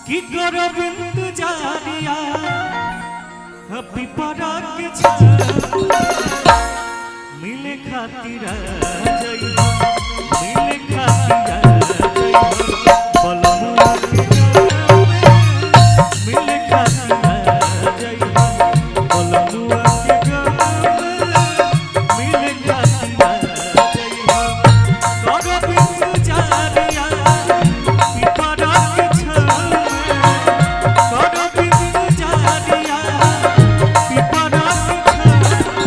की करो बिंदु जारिया पिपरा के छाया मिले खातिर जई मिले खातिर जई बलमुआ के मिले खातिर जई बलमुआ के मिले खातिर जई करो बिंदु जारिया पिपरा के छाया करो बिंदु जारिया पिपरा के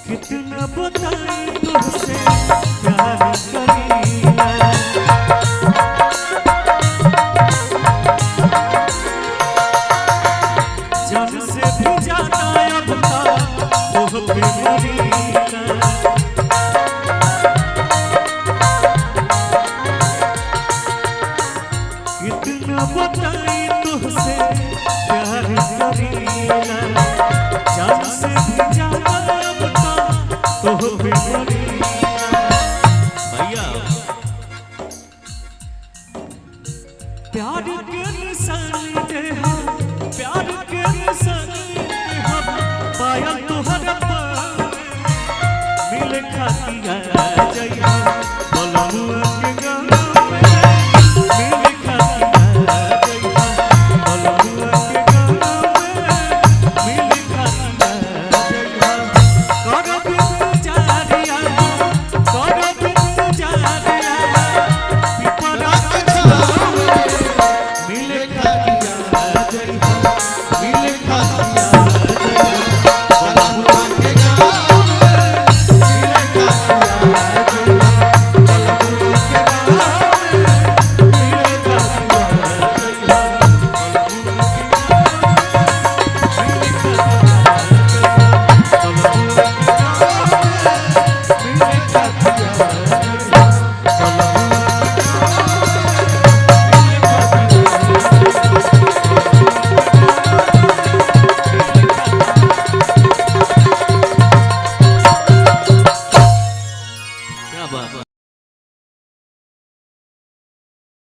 कितना बताई तुझसे प्यार करीना जान से भी ज्यादा अब तो पे मरीना कितना बताई तुझसे प्यार करीना जान से भी ज्यादा भैया प्यार के निशान दे प्यार के निशान पाया तुहरा मिले खातिर जइया बलमुआ